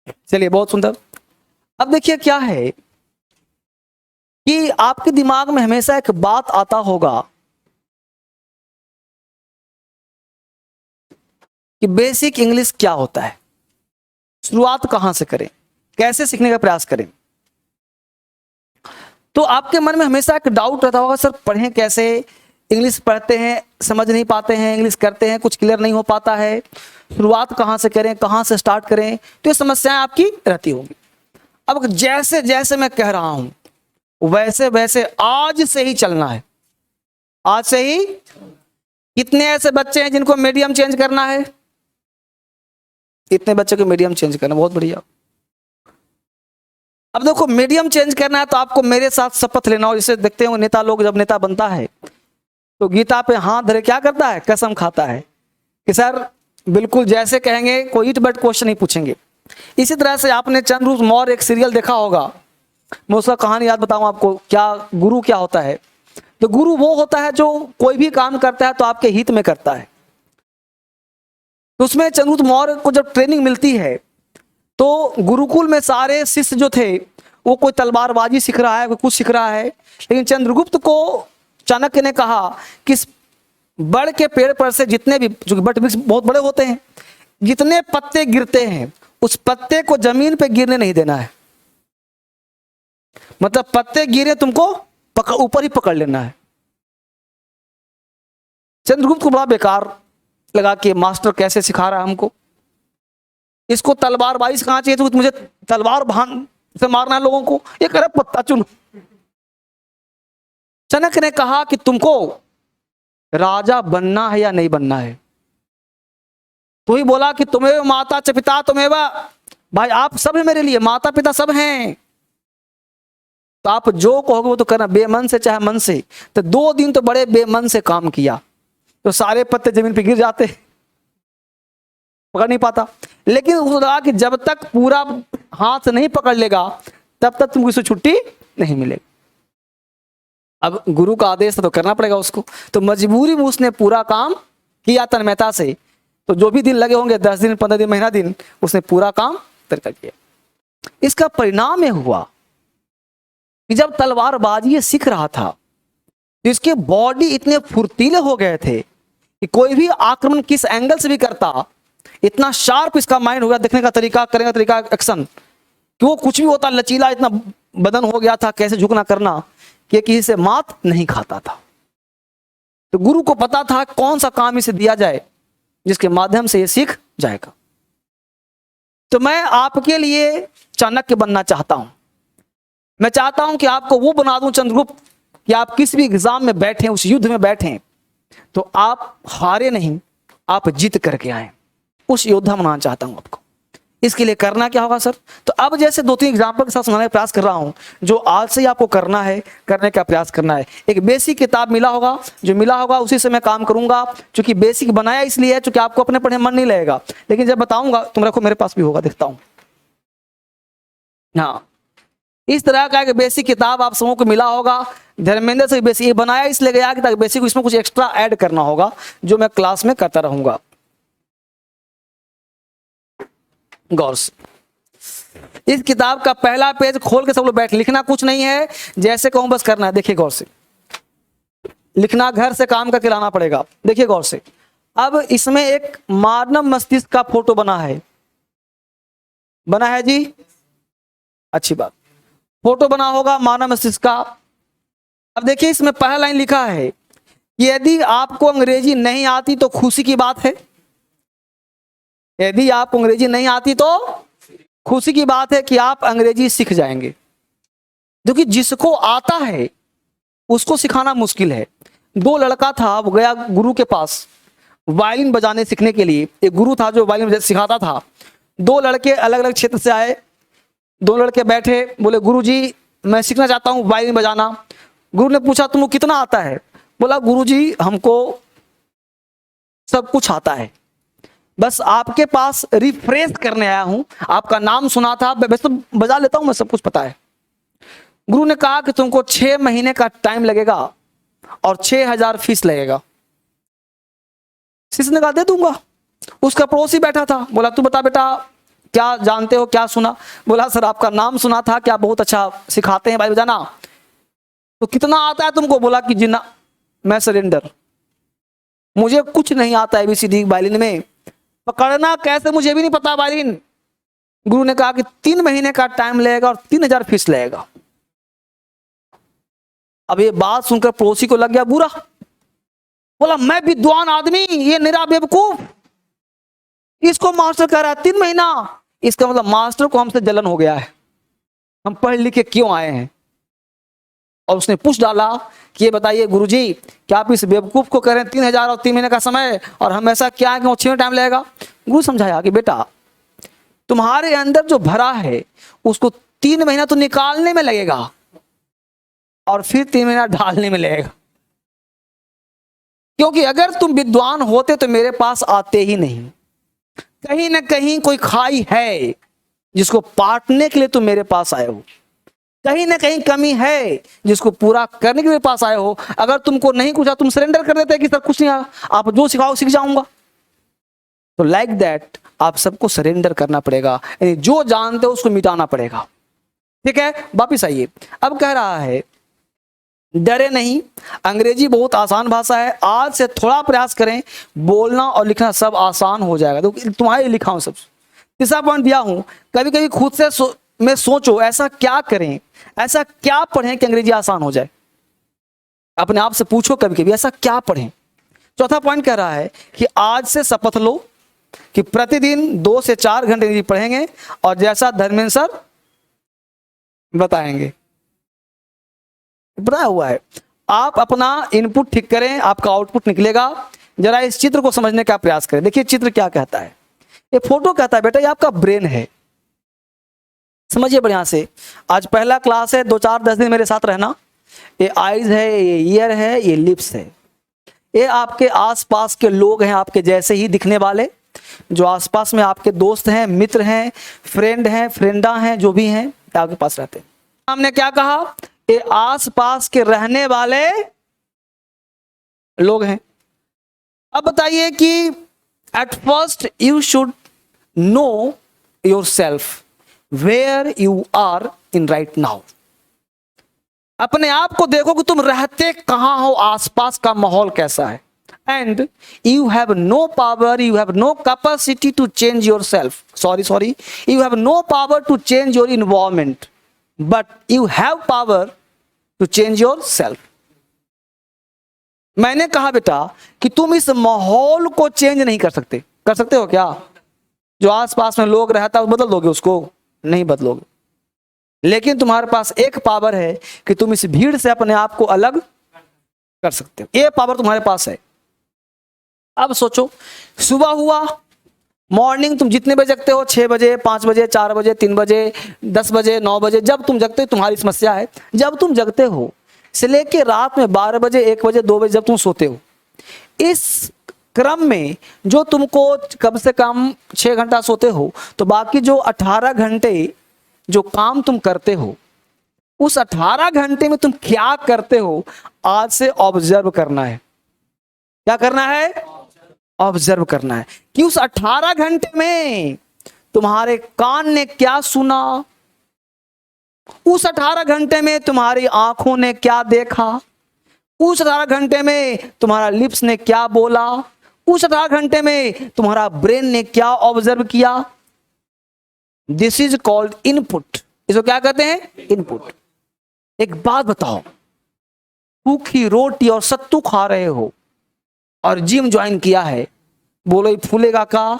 चलिए, बहुत सुंदर। अब देखिए क्या है कि आपके दिमाग में हमेशा एक बात आता होगा कि बेसिक इंग्लिश क्या होता है, शुरुआत कहां से करें, कैसे सीखने का प्रयास करें। तो आपके मन में हमेशा एक डाउट रहता होगा, सर पढ़ें कैसे, इंग्लिश पढ़ते हैं समझ नहीं पाते हैं, इंग्लिश करते हैं कुछ क्लियर नहीं हो पाता है, शुरुआत कहां से करें, कहां से स्टार्ट करें। तो ये समस्याएं आपकी रहती होंगी। अब जैसे जैसे मैं कह रहा हूं वैसे वैसे आज से ही चलना है, आज से ही। कितने ऐसे बच्चे हैं जिनको मीडियम चेंज करना है? इतने बच्चे को मीडियम चेंज करना, बहुत बढ़िया। अब देखो, मीडियम चेंज करना है तो आपको मेरे साथ शपथ लेना हो। जैसे देखते हो नेता लोग, जब नेता बनता है तो गीता पे हाथ धरे क्या करता है, कसम खाता है कि सर बिल्कुल जैसे कहेंगे, कोई इट बट क्वेश्चन नहीं पूछेंगे। इसी तरह से आपने चंद्रगुप्त मौर्य एक सीरियल देखा होगा, मैं उसका कहानी याद बताऊं आपको। क्या गुरु क्या होता है? तो गुरु वो होता है जो कोई भी काम करता है तो आपके हित में करता है। तो उसमें चंद्रगुप्त मौर्य को जब ट्रेनिंग मिलती है तो गुरुकुल में सारे शिष्य जो थे वो कोई तलवारबाजी सीख रहा है, कोई कुछ सीख रहा है, लेकिन चंद्रगुप्त को चाणक्य ने कहा कि इस बड़ के पेड़ पर से जितने भी, जो बट वृक्ष बहुत बड़े होते हैं, जितने पत्ते गिरते हैं उस पत्ते को जमीन पे गिरने नहीं देना है। मतलब पत्ते गिरे तुमको ऊपर ही पकड़ लेना है। चंद्रगुप्त को बड़ा बेकार लगा कि मास्टर कैसे सिखा रहा है हमको, इसको तलवारबाजी सिखाना चाहिए तो मुझे तलवार भान से मारना है लोगों को, ये करे पत्ता चुनो। चाणक्य ने कहा कि तुमको राजा बनना है या नहीं बनना है? तो ही बोला कि तुम्हें माता च पिता तुम्हें, भाई आप सब है मेरे लिए, माता पिता सब हैं, तो आप जो कहोगे वो तो करना, बेमन से चाहे मन से। तो 2 दिन तो बड़े बेमन से काम किया, तो सारे पत्ते जमीन पे गिर जाते, पकड़ नहीं पाता। लेकिन उसको लगा कि जब तक पूरा हाथ से नहीं पकड़ लेगा तब तक तुमको इससे छुट्टी नहीं मिलेगी। अब गुरु का आदेश था तो करना पड़ेगा उसको, तो मजबूरी में उसने पूरा काम किया तन्मयता से। तो जो भी दिन लगे होंगे, 10 दिन 15 दिन महीना दिन, उसने पूरा काम कर किया। इसका परिणाम यह हुआ कि जब तलवारबाजी ये सीख रहा था तो इसके बॉडी इतने फुर्तीले हो गए थे कि कोई भी आक्रमण किस एंगल से भी करता, इतना शार्प इसका माइंड हो गया, देखने का तरीका, करने का तरीका, एक्शन, कि वो कुछ भी होता लचीला, इतना बदन हो गया था कैसे झुकना करना, कि किसी से मात नहीं खाता था। तो गुरु को पता था कौन सा काम इसे दिया जाए जिसके माध्यम से ये सीख जाएगा। तो मैं आपके लिए चाणक्य बनना चाहता हूं। मैं चाहता हूं कि आपको वो बना दूं चंद्रगुप्त, कि आप किसी भी एग्जाम में बैठे, उस युद्ध में बैठे तो आप हारे नहीं, आप जीत करके आए। उस योद्धा बनाना चाहता हूं आपको। इसके लिए करना क्या होगा सर? तो अब जैसे 2-3 एग्जाम्पल के साथ सुनाने का प्रयास कर रहा हूं, जो आज से ही आपको करना है, करने का प्रयास करना है। एक बेसिक किताब मिला होगा, जो मिला होगा उसी से मैं काम करूंगा। क्योंकि बेसिक बनाया इसलिए है क्योंकि आपको अपने पढ़े मन नहीं लगेगा, लेकिन जब बताऊंगा, तुम रखो मेरे पास भी होगा, देखता हूं। हाँ, इस तरह का एक बेसिक किताब आप सबों को मिला होगा। धर्मेंद्र से बेसिक बनाया इसलिए गया कि ताकि बेसिक इसमें कुछ एक्स्ट्रा ऐड करना होगा जो मैं क्लास में करता रहूंगा। गौर से इस किताब का पहला पेज खोल के सब लोग बैठ, लिखना कुछ नहीं है, जैसे कहूं बस करना है। देखिए गौर से, लिखना घर से काम करके लाना पड़ेगा। देखिए गौर से, अब इसमें एक मानव मस्तिष्क का फोटो बना है, बना है जी, अच्छी बात, फोटो बना होगा मानव मस्तिष्क का। अब देखिए इसमें पहला लाइन लिखा है कि यदि आपको अंग्रेजी नहीं आती तो खुशी की बात है। यदि आपको अंग्रेजी नहीं आती तो खुशी की बात है कि आप अंग्रेजी सीख जाएंगे। क्योंकि जिसको आता है उसको सिखाना मुश्किल है। 2 लड़का था, वो गया गुरु के पास वायलिन बजाने सीखने के लिए। एक गुरु था जो वायलिन सिखाता था। 2 लड़के अलग अलग क्षेत्र से आए, 2 लड़के बैठे, बोले गुरुजी मैं सीखना चाहता हूं वायलिन बजाना। गुरु ने पूछा तुमको कितना आता है? बोला गुरुजी हमको सब कुछ आता है, बस आपके पास रिफ्रेश करने आया हूं, आपका नाम सुना था, वैसे तो बजा लेता हूं मैं, सब कुछ पता है। गुरु ने कहा कि तुमको 6 महीने का टाइम लगेगा और 6000 फीस लगेगा। शिष्य ने कहा दे दूंगा। उसका पड़ोसी बैठा था, बोला तू बता बेटा क्या जानते हो, क्या सुना? बोला सर आपका नाम सुना था कि आप बहुत अच्छा सिखाते हैं भाई बजाना। तो कितना आता है तुमको? बोला कि जिना मैं सरेंडर, मुझे कुछ नहीं आता ABCD वायलिन में, पकड़ना कैसे मुझे भी नहीं पता वायलिन। गुरु ने कहा कि 3 महीने का टाइम लगेगा और 3000 फीस लगेगा। अब ये बात सुनकर पड़ोसी को लग गया बुरा। बोला मैं विद्वान आदमी, ये निरा बेवकूफ, इसको मास्टर कह रहा है 3 महीना। इसका मतलब मास्टर को हमसे जलन हो गया है, हम पढ़ लिख के क्यों आए हैं। और उसने पूछ डाला कि ये बताइए गुरुजी, क्या आप इस बेवकूफ को कह रहे हैं 3000 और 3 महीने का समय, और हम ऐसा क्या है कि 6 महीने टाइम लगेगा? गुरु समझाया कि बेटा तुम्हारे अंदर जो भरा है उसको 3 महीना तो निकालने में लगेगा और फिर 3 महीना डालने में लगेगा। क्योंकि अगर तुम विद्वान होते तो मेरे पास आते ही नहीं। कहीं ना कहीं कोई खाई है जिसको पाटने के लिए तुम मेरे पास आए हो, कहीं ना कहीं कमी है जिसको पूरा करने के लिए पास आए हो। अगर तुमको नहीं कुछ तुम सरेंडर कर देते कि सर कुछ नहीं आया, आप जो सिखाओ सीख जाऊंगा। तो लाइक दैट आप सबको सरेंडर करना पड़ेगा, यानी जो जानते हो उसको मिटाना पड़ेगा। ठीक है, वापिस आइए। अब कह रहा है डरे नहीं, अंग्रेजी बहुत आसान भाषा है, आज से थोड़ा प्रयास करें, बोलना और लिखना सब आसान हो जाएगा। तो तुम्हारे लिखा हूं सब। तीसरा पॉइंट दिया हूं, कभी कभी खुद से में सोचो ऐसा क्या करें, ऐसा क्या पढ़ें कि अंग्रेजी आसान हो जाए। अपने आप से पूछो कभी कभी ऐसा क्या पढ़ें। चौथा पॉइंट कह रहा है कि आज से शपथ लो कि प्रतिदिन 2 से 4 घंटे अंग्रेजी पढ़ेंगे और जैसा धर्मेंद्र सर बताएंगे। बताया हुआ है, आप अपना इनपुट ठीक करें, आपका आउटपुट निकलेगा। जरा इस चित्र को समझने का प्रयास करें। देखिए चित्र क्या कहता है, ये फोटो कहता है बेटा ये आपका ब्रेन है। समझिए बढ़िया से, आज पहला क्लास है, 2-4-10 दिन मेरे साथ रहना। ये आईज है, ये ईयर है, ये लिप्स है, ये आपके आसपास के लोग हैं, आपके जैसे ही दिखने वाले, जो आसपास में आपके दोस्त हैं, मित्र हैं, फ्रेंड हैं, फ्रेंडा हैं, जो भी हैं आपके पास रहते हैं। हमने क्या कहा, ये आसपास के रहने वाले लोग हैं। अब बताइए कि at first you should know yourself where you are in right now. अपने आप को देखो कि तुम रहते कहां हो, आसपास का माहौल कैसा है। And you have no power, you have no capacity to change yourself, sorry you have no power to change your environment, but you have power to change yourself. मैंने कहा बेटा कि तुम इस माहौल को चेंज नहीं कर सकते। कर सकते हो क्या? जो आसपास में लोग रहता है बदल दोगे उसको? नहीं बदलोगे। लेकिन तुम्हारे पास एक पावर है कि तुम इस भीड़ से अपने आप को अलग कर सकते हो। ये पावर तुम्हारे पास है। अब सोचो, सुबह हुआ, मॉर्निंग तुम जितने बजे जगते हो, 6 बजे, 5 बजे, 4 बजे, 3 बजे, 10 बजे, 9 बजे, जब तुम जगते हो, तुम्हारी समस्या है, जब तुम जगते हो से लेके रात में 12 बजे, 1 बजे, 2 बजे जब तुम सोते हो, इस क्रम में जो तुमको कम से कम 6 घंटा सोते हो, तो बाकी जो 18 घंटे जो काम तुम करते हो, उस 18 घंटे में तुम क्या करते हो, आज से ऑब्जर्व करना है। क्या करना है? ऑब्जर्व करना है कि उस 18 घंटे में तुम्हारे कान ने क्या सुना, उस 18 घंटे में तुम्हारी आंखों ने क्या देखा, उस 18 घंटे में तुम्हारा लिप्स ने क्या बोला, उस 18 घंटे में तुम्हारा ब्रेन ने क्या ऑब्जर्व किया। This is called input. इसको क्या कहते हैं? इनपुट। एक बात बताओ, सूखी रोटी और सत्तू खा रहे हो और जिम ज्वाइन किया है, बोलो ये फूलेगा का?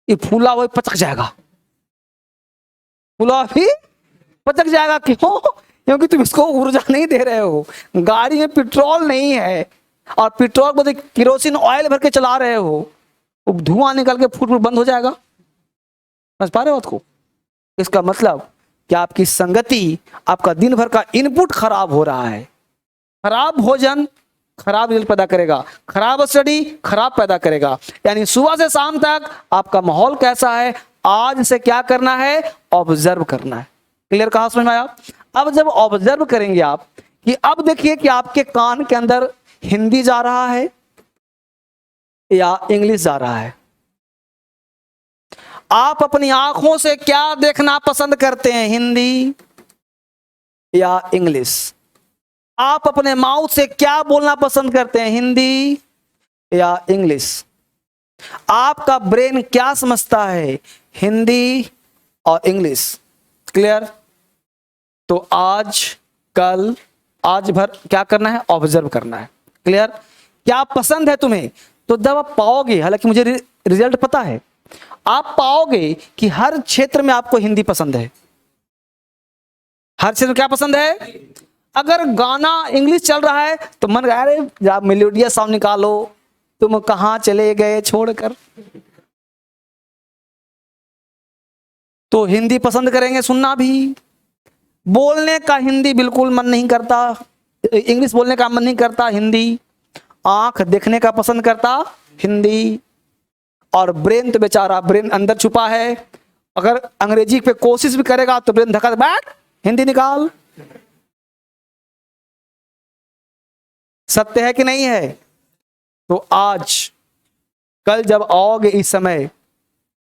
ये फूला हुआ पचक जाएगा, फूला ही पचक जाएगा। क्यों? क्योंकि तुम इसको ऊर्जा नहीं दे रहे हो। गाड़ी में पेट्रोल नहीं है और पेट्रोल को केरोसिन ऑयल भर के चला रहे हो, धुआं निकल के फूट बंद हो जाएगा। समझ पा रहे हो बात को? इसका मतलब कि आपकी संगति, आपका दिन भर का इनपुट खराब हो रहा है। खराब भोजन खराब रिजल्ट पैदा करेगा, खराब स्टडी खराब पैदा करेगा। यानी सुबह से शाम तक आपका माहौल कैसा है, आज से क्या करना है? ऑब्जर्व करना है। क्लियर? कहां समझ में आया? अब जब ऑब्जर्व करेंगे आप कि अब देखिए कि आपके कान के अंदर हिंदी जा रहा है या इंग्लिश जा रहा है। आप अपनी आंखों से क्या देखना पसंद करते हैं, हिंदी या इंग्लिश? आप अपने माउथ से क्या बोलना पसंद करते हैं, हिंदी या इंग्लिश? आपका ब्रेन क्या समझता है, हिंदी और इंग्लिश? क्लियर? तो आज कल आज भर क्या करना है, ऑब्जर्व करना है। क्लियर? क्या पसंद है तुम्हें? तो जब आप पाओगे, हालांकि मुझे रिजल्ट पता है, आप पाओगे कि हर क्षेत्र में आपको हिंदी पसंद है। हर क्षेत्र में क्या पसंद है? अगर गाना इंग्लिश चल रहा है तो मन कह रहे जब मेलोडियस साउंड निकालो, तुम कहां चले गए छोड़कर, तो हिंदी पसंद करेंगे सुनना भी। बोलने का हिंदी बिल्कुल मन नहीं करता, इंग्लिश बोलने का मन नहीं करता, हिंदी। आंख देखने का पसंद करता, हिंदी। और ब्रेन तो बेचारा, ब्रेन अंदर छुपा है, अगर अंग्रेजी पे कोशिश भी करेगा तो ब्रेन धक्का बैठ, हिंदी निकाल। सत्य है कि नहीं है? तो आज कल जब आओगे इस समय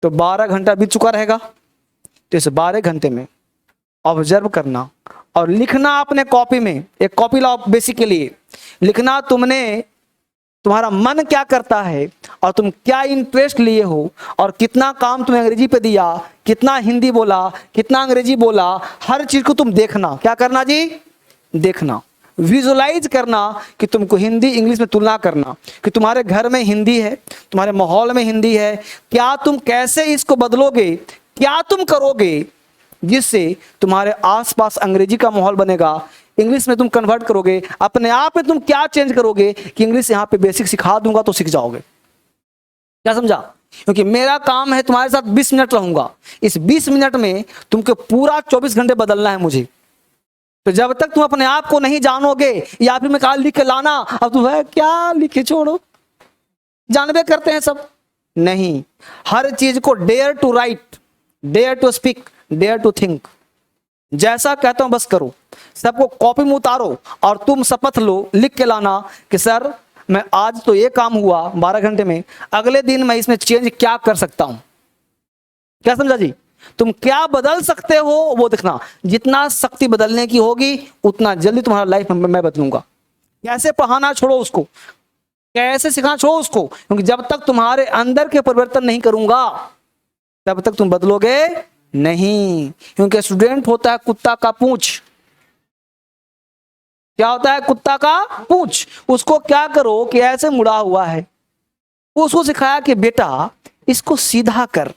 तो 12 घंटा बीत चुका रहेगा, तो इस 12 घंटे में ऑब्जर्व करना और लिखना अपने कॉपी में। एक कॉपी लाओ बेसिक के लिए, लिखना तुम्हारा मन क्या करता है और तुम क्या इंटरेस्ट लिए हो और कितना काम तुमने अंग्रेजी पे दिया, कितना हिंदी बोला, कितना अंग्रेजी बोला, हर चीज को तुम देखना। क्या करना जी? देखना, विजुलाइज करना कि तुमको हिंदी इंग्लिश में तुलना करना कि तुम्हारे घर में हिंदी है, तुम्हारे माहौल में हिंदी है, क्या तुम कैसे इसको बदलोगे, क्या तुम करोगे जिससे तुम्हारे आसपास अंग्रेजी का माहौल बनेगा, इंग्लिश में तुम कन्वर्ट करोगे, अपने आप में तुम क्या चेंज करोगे कि इंग्लिश यहाँ पे बेसिक सिखा दूंगा तो सीख जाओगे। क्या समझा? क्योंकि मेरा काम है तुम्हारे साथ 20 मिनट रहूंगा, इस 20 मिनट में तुमको पूरा 24 घंटे बदलना है मुझे। तो जब तक तुम अपने आप को नहीं जानोगे, या फिर मैं कहा लिख के लाना, अब तुम है क्या लिखे छोड़ो, जानबे करते हैं सब, नहीं। हर चीज को dare to write, dare to speak, dare to think, जैसा कहता हूं बस करो। सबको कॉपी में उतारो और तुम शपथ लो, लिख के लाना कि सर मैं आज तो ये काम हुआ 12 घंटे में, अगले दिन मैं इसमें चेंज क्या कर सकता हूं। क्या समझा जी? तुम क्या बदल सकते हो वो देखना। जितना शक्ति बदलने की होगी उतना जल्दी तुम्हारा लाइफ में मैं बदलूंगा। कैसे पढ़ाना छोड़ो उसको, कैसे सिखाना छोड़ो उसको, क्योंकि जब तक तुम्हारे अंदर के परिवर्तन नहीं करूंगा तब तक तुम बदलोगे नहीं। क्योंकि स्टूडेंट होता है कुत्ता का पूंछ। क्या होता है? कुत्ता का पूंछ। उसको क्या करो कि ऐसे मुड़ा हुआ है, उसको सिखाया कि बेटा इसको सीधा कर,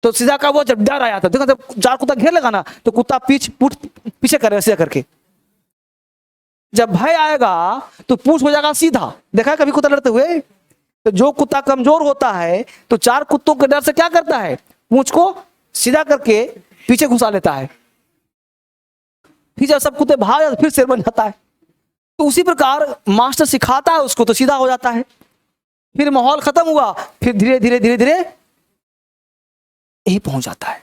तो सीधा का वो जब डर आया था, देखो जब चार कुत्ता घेर लगा ना तो कुत्ता पीछे करे सीधा करके। जब भय आएगा तो पूंछ हो जाएगा सीधा। देखा है कभी कुत्ता लड़ते हुए? तो जो कुत्ता कमजोर होता है तो चार कुत्तों के डर से क्या करता है, पूंछ को सीधा करके पीछे घुसा लेता है। फिर जब सब कुत्ते भाग जाते फिर शेर बन जाता है। तो उसी प्रकार मास्टर सिखाता है उसको तो सीधा हो जाता है। फिर माहौल खत्म हुआ, फिर धीरे धीरे धीरे धीरे यही पहुंच जाता है।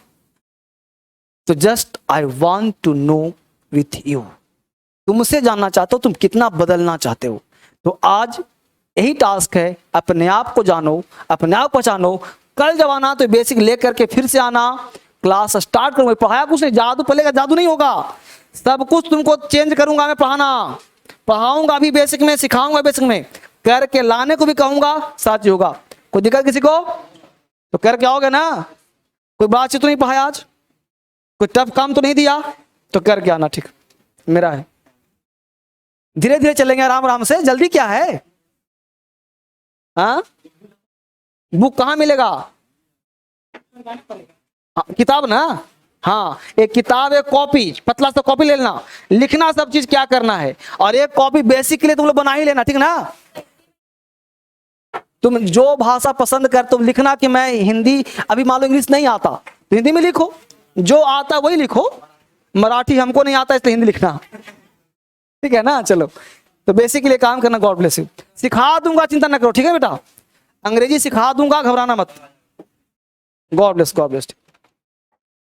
तो just I want to know with you, तुमसे जानना चाहता हूं तुम कितना बदलना चाहते हो। तो आज यही टास्क है, अपने आप को जानो, अपने आप को पहचानो। कल जब आना तो बेसिक लेकर के फिर से आना, क्लास स्टार्ट करूंगा। पढ़ाया कुछ नहीं, जादू पलेगा, जादू नहीं होगा, सब कुछ तुमको चेंज करूंगा मैं। पढ़ाऊंगा अभी बेसिक में, सिखाऊंगा बेसिक में, करके लाने को भी कहूंगा, साथ होगा। कोई दिक्कत किसी को? तो करके आओगे ना? कोई बड़ा चीज तो नहीं पढ़ाया आज, कोई टफ काम तो नहीं दिया, तो करके आना। ठीक मेरा है, धीरे धीरे चलेंगे आराम आराम से, जल्दी क्या है? हाँ, बुक कहाँ मिलेगा? किताब ना, हाँ, एक किताब, एक कॉपी, पतला सा कॉपी ले लेना, लिखना सब चीज क्या करना है, और एक कॉपी बेसिक के लिए तुम लोग बना ही लेना, ठीक ना? तुम जो भाषा पसंद कर तुम लिखना कि मैं हिंदी, अभी मान लो इंग्लिश नहीं आता तो हिंदी में लिखो, जो आता वही लिखो। मराठी हमको नहीं आता इसलिए हिंदी लिखना, ठीक है ना? चलो, तो बेसिक के लिए काम करना। God bless you. सिखा दूंगा, चिंता ना करो, ठीक है बेटा? अंग्रेजी सिखा दूंगा, घबराना मत। God bless, God bless.